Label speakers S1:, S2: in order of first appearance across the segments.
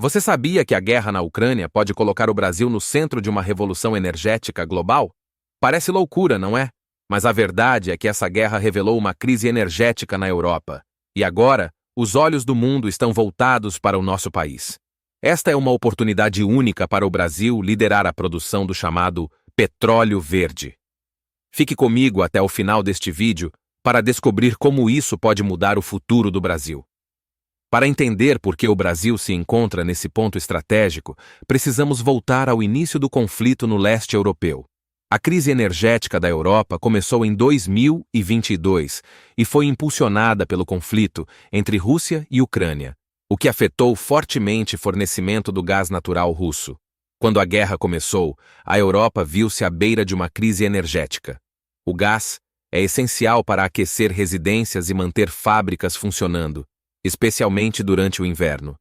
S1: Você sabia que a guerra na Ucrânia pode colocar o Brasil no centro de uma revolução energética global? Parece loucura, não é? Mas a verdade é que essa guerra revelou uma crise energética na Europa. E agora, os olhos do mundo estão voltados para o nosso país. Esta é uma oportunidade única para o Brasil liderar a produção do chamado petróleo verde. Fique comigo até o final deste vídeo para descobrir como isso pode mudar o futuro do Brasil. Para entender por que o Brasil se encontra nesse ponto estratégico, precisamos voltar ao início do conflito no leste europeu. A crise energética da Europa começou em 2022 e foi impulsionada pelo conflito entre Rússia e Ucrânia, o que afetou fortemente o fornecimento do gás natural russo. Quando a guerra começou, a Europa viu-se à beira de uma crise energética. O gás é essencial para aquecer residências e manter fábricas funcionando, especialmente durante o inverno.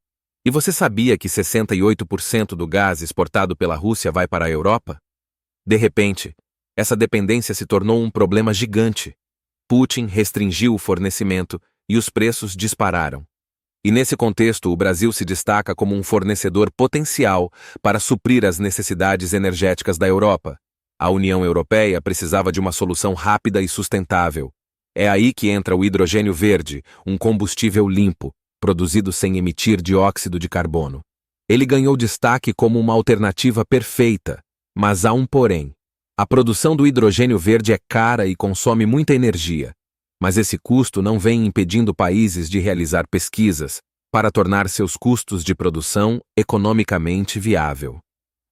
S1: E você sabia que 68% do gás exportado pela Rússia vai para a Europa? De repente, essa dependência se tornou um problema gigante. Putin restringiu o fornecimento e os preços dispararam. E nesse contexto, o Brasil se destaca como um fornecedor potencial para suprir as necessidades energéticas da Europa. A União Europeia precisava de uma solução rápida e sustentável. É aí que entra o hidrogênio verde, um combustível limpo, produzido sem emitir dióxido de carbono. Ele ganhou destaque como uma alternativa perfeita, mas há um porém. A produção do hidrogênio verde é cara e consome muita energia, mas esse custo não vem impedindo países de realizar pesquisas para tornar seus custos de produção economicamente viável.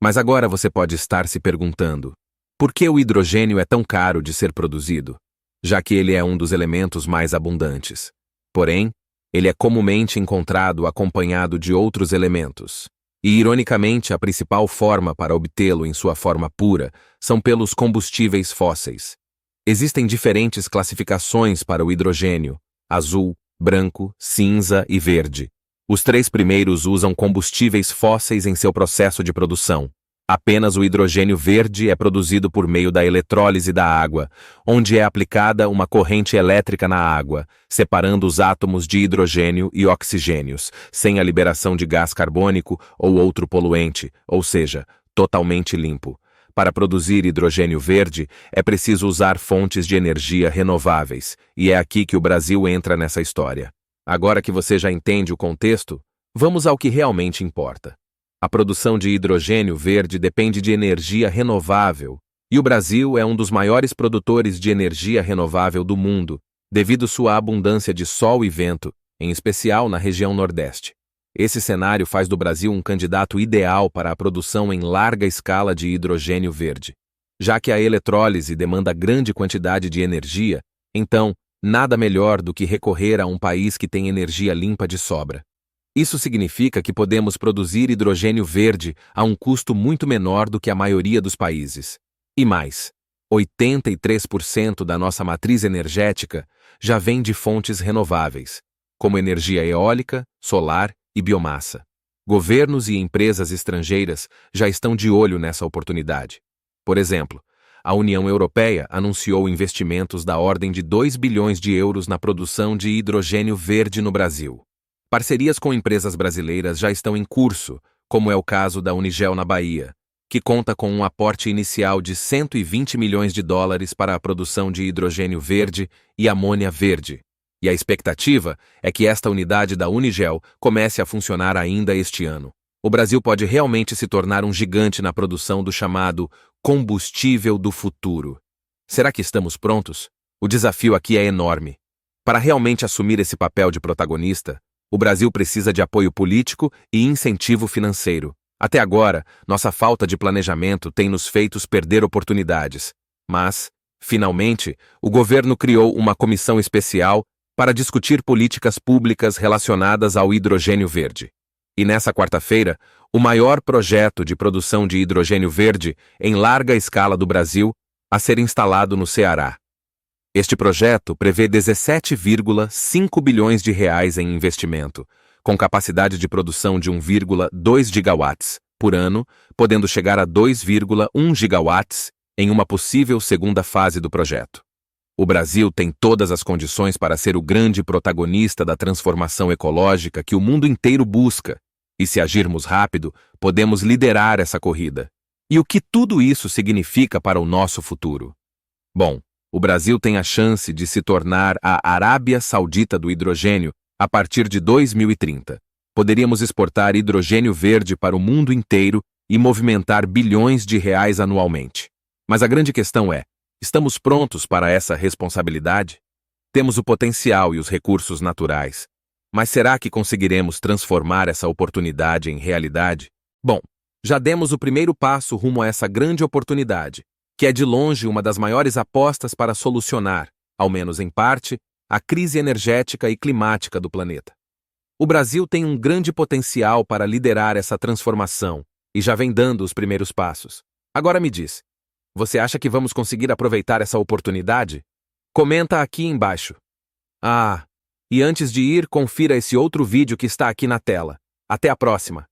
S1: Mas agora você pode estar se perguntando, por que o hidrogênio é tão caro de ser produzido? Já que ele é um dos elementos mais abundantes. Porém, ele é comumente encontrado acompanhado de outros elementos. E, ironicamente, a principal forma para obtê-lo em sua forma pura são pelos combustíveis fósseis. Existem diferentes classificações para o hidrogênio: azul, branco, cinza e verde. Os três primeiros usam combustíveis fósseis em seu processo de produção. Apenas o hidrogênio verde é produzido por meio da eletrólise da água, onde é aplicada uma corrente elétrica na água, separando os átomos de hidrogênio e oxigênios, sem a liberação de gás carbônico ou outro poluente, ou seja, totalmente limpo. Para produzir hidrogênio verde, é preciso usar fontes de energia renováveis, e é aqui que o Brasil entra nessa história. Agora que você já entende o contexto, vamos ao que realmente importa. A produção de hidrogênio verde depende de energia renovável, e o Brasil é um dos maiores produtores de energia renovável do mundo, devido sua abundância de sol e vento, em especial na região Nordeste. Esse cenário faz do Brasil um candidato ideal para a produção em larga escala de hidrogênio verde. Já que a eletrólise demanda grande quantidade de energia, então, nada melhor do que recorrer a um país que tem energia limpa de sobra. Isso significa que podemos produzir hidrogênio verde a um custo muito menor do que a maioria dos países. E mais, 83% da nossa matriz energética já vem de fontes renováveis, como energia eólica, solar e biomassa. Governos e empresas estrangeiras já estão de olho nessa oportunidade. Por exemplo, a União Europeia anunciou investimentos da ordem de 2 bilhões de euros na produção de hidrogênio verde no Brasil. Parcerias com empresas brasileiras já estão em curso, como é o caso da Unigel na Bahia, que conta com um aporte inicial de 120 milhões de dólares para a produção de hidrogênio verde e amônia verde. E a expectativa é que esta unidade da Unigel comece a funcionar ainda este ano. O Brasil pode realmente se tornar um gigante na produção do chamado combustível do futuro. Será que estamos prontos? O desafio aqui é enorme. Para realmente assumir esse papel de protagonista, o Brasil precisa de apoio político e incentivo financeiro. Até agora, nossa falta de planejamento tem nos feito perder oportunidades. Mas, finalmente, o governo criou uma comissão especial para discutir políticas públicas relacionadas ao hidrogênio verde. E nessa quarta-feira, o maior projeto de produção de hidrogênio verde em larga escala do Brasil a ser instalado no Ceará. Este projeto prevê 17,5 bilhões de reais em investimento, com capacidade de produção de 1,2 gigawatts por ano, podendo chegar a 2,1 gigawatts em uma possível segunda fase do projeto. O Brasil tem todas as condições para ser o grande protagonista da transformação ecológica que o mundo inteiro busca, E se agirmos rápido, podemos liderar essa corrida. E o que tudo isso significa para o nosso futuro? Bom, o Brasil tem a chance de se tornar a Arábia Saudita do hidrogênio a partir de 2030. Poderíamos exportar hidrogênio verde para o mundo inteiro e movimentar bilhões de reais anualmente. Mas a grande questão é: estamos prontos para essa responsabilidade? Temos o potencial e os recursos naturais. Mas será que conseguiremos transformar essa oportunidade em realidade? Bom, já demos o primeiro passo rumo a essa grande oportunidade, que é de longe uma das maiores apostas para solucionar, ao menos em parte, a crise energética e climática do planeta. O Brasil tem um grande potencial para liderar essa transformação e já vem dando os primeiros passos. Agora me diz, você acha que vamos conseguir aproveitar essa oportunidade? Comenta aqui embaixo. E antes de ir, confira esse outro vídeo que está aqui na tela. Até a próxima!